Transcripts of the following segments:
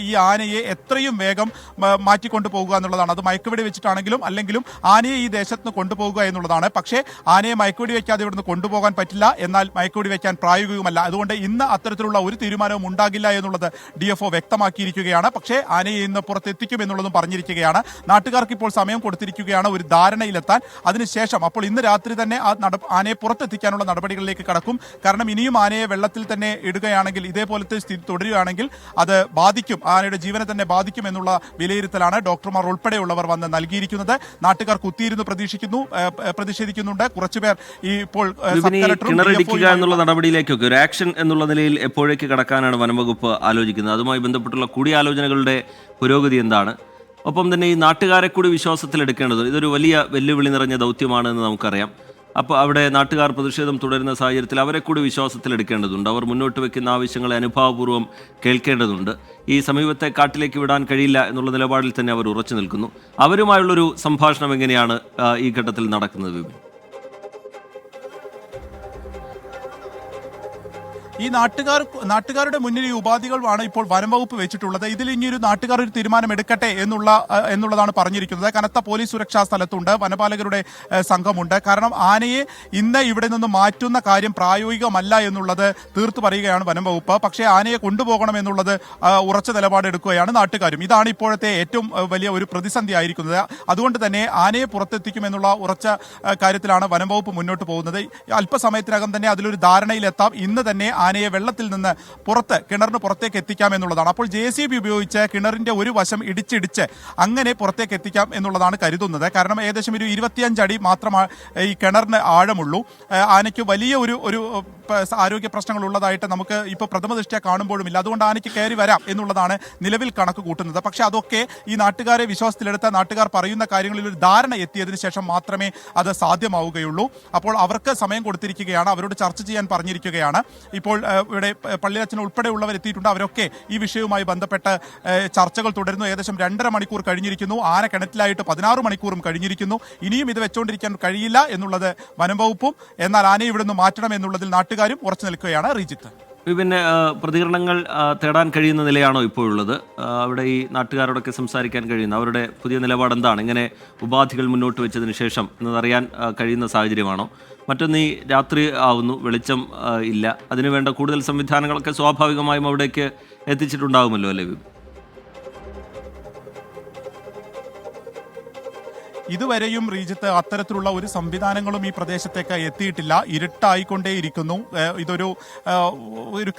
ഈ ആനയെ എത്രയും വേഗം മാറ്റിക്കൊണ്ടു പോകുക എന്നുള്ളതാണ്. അത് മയക്കുവെടി വെച്ചിട്ടാണെങ്കിലും അല്ലെങ്കിലും ആനയെ ഈ ദേശത്ത് നിന്ന് കൊണ്ടുപോകുക എന്നുള്ളതാണ്. പക്ഷേ ആനയെ മയക്കുവെടി വെക്കാതെ ഇവിടുന്ന് കൊണ്ടുപോകാൻ പറ്റില്ല, എന്നാൽ മയക്കുവെടി വെക്കാൻ പ്രായോഗികമല്ല. അതുകൊണ്ട് ഇന്ന് അത്തരത്തിലുള്ള ഒരു തീരുമാനവും ഉണ്ടാകില്ല എന്നുള്ളത് DFO വ്യക്തമാക്കിയിരിക്കുകയാണ്. പക്ഷേ ആനയെ ഇന്ന് പുറത്തെത്തിക്കും എന്നുള്ളതും പറഞ്ഞിരിക്കുകയാണ്. നാട്ടുകാർക്ക് ഇപ്പോൾ സമയം കൊടുത്തിരിക്കുകയാണ് ഒരു ധാരണയിലെത്താൻ. അതിനുശേഷം അപ്പോൾ ഇന്ന് രാത്രി തന്നെ ആനയെ പുറത്തെത്തിക്കാനുള്ള നടപടികളിലേക്ക് കടക്കും. കാരണം ഇനിയും ആനയെ വെള്ളത്തിൽ തന്നെ ഇടുകയാണെങ്കിൽ, ഇതേപോലത്തെ സ്ഥിതി തുടരുകയാണെങ്കിൽ അത് ബാധിക്കും, ആനയുടെ ജീവനെ തന്നെ ബാധിക്കും എന്നുള്ള വിലയിരുത്തലാണ് ഡോക്ടർമാർ ഉൾപ്പെടെയുള്ളവർ വന്ന് നൽകിയിരിക്കുന്നത്. നാട്ടുകാർ കുത്തിയിരുന്നു പ്രതിഷേധിക്കുന്നുണ്ട്. കുറച്ചുപേർ ഇപ്പോൾ കിണറടിക്കുക എന്നുള്ള നടപടിയിലേക്കൊക്കെ ഒരു ആക്ഷൻ എന്നുള്ള നിലയിൽ എപ്പോഴേക്ക് കടക്കാനാണ് വനംവകുപ്പ് ആലോചിക്കുന്നത്? അതുമായി ബന്ധപ്പെട്ടുള്ള കൂടിയാലോചനകളുടെ പുരോഗതി എന്താണ്? ഒപ്പം തന്നെ ഈ നാട്ടുകാരെ കൂടി വിശ്വാസത്തിലെടുക്കേണ്ടത് ഇതൊരു വലിയ വെല്ലുവിളി നിറഞ്ഞ ദൗത്യമാണെന്ന് നമുക്കറിയാം. അപ്പോൾ അവിടെ നാട്ടുകാർ പ്രതിഷേധം തുടരുന്ന സാഹചര്യത്തിൽ അവരെ കൂടി വിശ്വാസത്തിലെടുക്കേണ്ടതുണ്ട്. അവർ മുന്നോട്ട് വയ്ക്കുന്ന ആവശ്യങ്ങളെ അനുഭാവപൂർവ്വം കേൾക്കേണ്ടതുണ്ട്. ഈ സമീപത്തെ കാട്ടിലേക്ക് വിടാൻ കഴിയില്ല എന്നുള്ള നിലപാടിൽ തന്നെ അവർ ഉറച്ചു നിൽക്കുന്നു. അവരുമായുള്ളൊരു സംഭാഷണം എങ്ങനെയാണ് ഈ ഘട്ടത്തിൽ നടക്കുന്നത് വിപിൻ? ഈ നാട്ടുകാരുടെ മുന്നിൽ ഈ ഉപാധികളാണ് ഇപ്പോൾ വനംവകുപ്പ് വെച്ചിട്ടുള്ളത്. ഇതിൽ ഇനിയൊരു നാട്ടുകാർ ഒരു തീരുമാനം എടുക്കട്ടെ എന്നുള്ളതാണ് പറഞ്ഞിരിക്കുന്നത്. കനത്ത പോലീസ് സുരക്ഷാ സ്ഥലത്തുണ്ട്, വനപാലകരുടെ സംഘമുണ്ട്. കാരണം ആനയെ ഇന്ന് ഇവിടെ നിന്ന് മാറ്റുന്ന കാര്യം പ്രായോഗികമല്ല എന്നുള്ളത് തീർത്തു പറയുകയാണ് വനംവകുപ്പ്. പക്ഷേ ആനയെ കൊണ്ടുപോകണം എന്നുള്ളത് ഉറച്ച നിലപാടെടുക്കുകയാണ് നാട്ടുകാരും. ഇതാണ് ഇപ്പോഴത്തെ ഏറ്റവും വലിയ ഒരു പ്രതിസന്ധി ആയിരിക്കുന്നത്. അതുകൊണ്ട് തന്നെ ആനയെ പുറത്തെത്തിക്കുമെന്നുള്ള ഉറച്ച കാര്യത്തിലാണ് വനംവകുപ്പ് മുന്നോട്ട് പോകുന്നത്. അല്പസമയത്തിനകം തന്നെ അതിലൊരു ധാരണയിലെത്താം. ഇന്ന് തന്നെ ആനയെ വെള്ളത്തിൽ നിന്ന് കിണറിന് പുറത്തേക്ക് എത്തിക്കാം എന്നുള്ളതാണ്. അപ്പോൾ JCB ഉപയോഗിച്ച് കിണറിന്റെ ഒരു വശം ഇടിച്ചിടിച്ച് അങ്ങനെ പുറത്തേക്ക് എത്തിക്കാം എന്നുള്ളതാണ് കരുതുന്നത്. കാരണം ഏകദേശം ഒരു 25 അടി മാത്രമാണ് ഈ കിണറിന് ആഴമുള്ളൂ. ആനയ്ക്ക് വലിയ ഒരു ആരോഗ്യ പ്രശ്നങ്ങൾ ഉള്ളതായിട്ട് നമുക്ക് ഇപ്പോൾ പ്രഥമ ദൃഷ്ട്യാ കാണുമ്പോഴുമില്ല. അതുകൊണ്ട് ആനയ്ക്ക് കയറി വരാം എന്നുള്ളതാണ് നിലവിൽ കണക്ക് കൂട്ടുന്നത്. പക്ഷെ അതൊക്കെ ഈ നാട്ടുകാരെ വിശ്വാസത്തിലെടുത്ത നാട്ടുകാർ പറയുന്ന കാര്യങ്ങളിൽ ഒരു ധാരണ എത്തിയതിനു ശേഷം മാത്രമേ അത് സാധ്യമാവുകയുള്ളൂ. അപ്പോൾ അവർക്ക് സമയം കൊടുത്തിരിക്കുകയാണ്, അവരോട് ചർച്ച ചെയ്യാൻ പറഞ്ഞിരിക്കുകയാണ്. ഇപ്പോൾ ഇവിടെ പള്ളിയച്ഛൻ ഉൾപ്പെടെയുള്ളവർ എത്തിയിട്ടുണ്ട്. അവരൊക്കെ ഈ വിഷയവുമായി ബന്ധപ്പെട്ട് ചർച്ചകൾ തുടരുന്നു. ഏകദേശം 2.5 മണിക്കൂർ കഴിഞ്ഞിരിക്കുന്നു. ആന കിണറ്റിലായിട്ട് 16 മണിക്കൂറും കഴിഞ്ഞിരിക്കുന്നു. ഇനിയും ഇത് വെച്ചുകൊണ്ടിരിക്കാൻ കഴിയില്ല എന്നുള്ളത് വനംവകുപ്പും, എന്നാൽ ആനയെ ഇവിടുന്ന് മാറ്റണം എന്നുള്ളതിൽ നാട്ടുകാരും ഉറച്ചു നിൽക്കുകയാണ്. റിജിത്ത്, പിന്നെ പ്രതികരണങ്ങൾ തേടാൻ കഴിയുന്ന നിലയാണോ ഇപ്പോഴുള്ളത്? അവിടെ ഈ നാട്ടുകാരോടൊക്കെ സംസാരിക്കാൻ കഴിയുന്ന അവരുടെ പുതിയ നിലപാട് എന്താണ്? ഇങ്ങനെ ഉപാധികൾ മുന്നോട്ട് വെച്ചതിന് ശേഷം എന്നതറിയാൻ കഴിയുന്ന സാഹചര്യമാണോ? മറ്റൊന്ന്, ഈ രാത്രി ആവുന്നു, വെളിച്ചം ഇല്ല, അതിനുവേണ്ട കൂടുതൽ സംവിധാനങ്ങളൊക്കെ സ്വാഭാവികമായും അവിടേക്ക് എത്തിച്ചിട്ടുണ്ടാകുമല്ലോ അല്ലേ? ഇതുവരെയും റീജിത്ത് അത്തരത്തിലുള്ള ഒരു സംവിധാനങ്ങളും ഈ പ്രദേശത്തേക്ക് എത്തിയിട്ടില്ല. ഇരുട്ടായിക്കൊണ്ടേയിരിക്കുന്നു. ഇതൊരു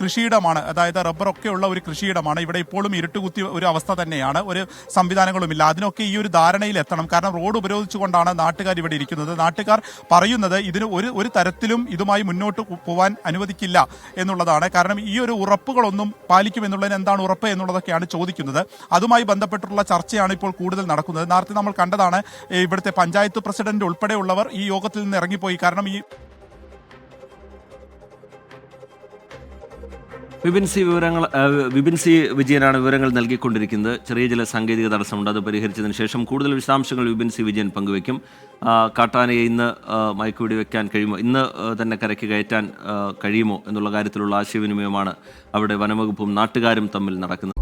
കൃഷിയിടമാണ്, അതായത് റബ്ബറൊക്കെ ഉള്ള ഒരു കൃഷിയിടമാണ്. ഇവിടെ ഇപ്പോഴും ഇരുട്ടുകുത്തി ഒരു അവസ്ഥ തന്നെയാണ്. ഒരു സംവിധാനങ്ങളുമില്ല. അതിനൊക്കെ ഈ ഒരു ധാരണയിൽ എത്തണം. കാരണം റോഡ് ഉപരോധിച്ചുകൊണ്ടാണ് നാട്ടുകാർ ഇവിടെ ഇരിക്കുന്നത്. നാട്ടുകാർ പറയുന്നത് ഇതിന് ഒരു തരത്തിലും ഇതുമായി മുന്നോട്ട് പോകാൻ അനുവദിക്കില്ല എന്നുള്ളതാണ്. കാരണം ഈ ഒരു ഉറപ്പുകളൊന്നും പാലിക്കുമെന്നുള്ളതിന് എന്താണ് ഉറപ്പ് എന്നുള്ളതൊക്കെയാണ് ചോദിക്കുന്നത്. അതുമായി ബന്ധപ്പെട്ടുള്ള ചർച്ചയാണ് ഇപ്പോൾ കൂടുതൽ നടക്കുന്നത്. നേരത്തെ നമ്മൾ കണ്ടതാണ്, ഇവിടുത്തെ പഞ്ചായത്ത് പ്രസിഡന്റ് ഉൾപ്പെടെയുള്ളവർ ഈ യോഗത്തിൽ നിന്ന് ഇറങ്ങിപ്പോയി. കാരണം ഈ വിപിൻ സി വിജയനാണ് വിവരങ്ങൾ നൽകിക്കൊണ്ടിരിക്കുന്നത്. ചെറിയ ചില സാങ്കേതിക തടസ്സമുണ്ട്, അത് പരിഹരിച്ചതിന് ശേഷം കൂടുതൽ വിശദാംശങ്ങൾ വിപിൻ സി വിജയൻ പങ്കുവയ്ക്കും. കാട്ടാനയെ ഇന്ന് മയക്കുവെടി വെക്കാൻ കഴിയുമോ, ഇന്ന് തന്നെ കരയ്ക്ക് കയറ്റാൻ കഴിയുമോ എന്നുള്ള കാര്യത്തിലുള്ള ആശയവിനിമയമാണ് അവിടെ വനംവകുപ്പും നാട്ടുകാരും തമ്മിൽ നടക്കുന്നത്.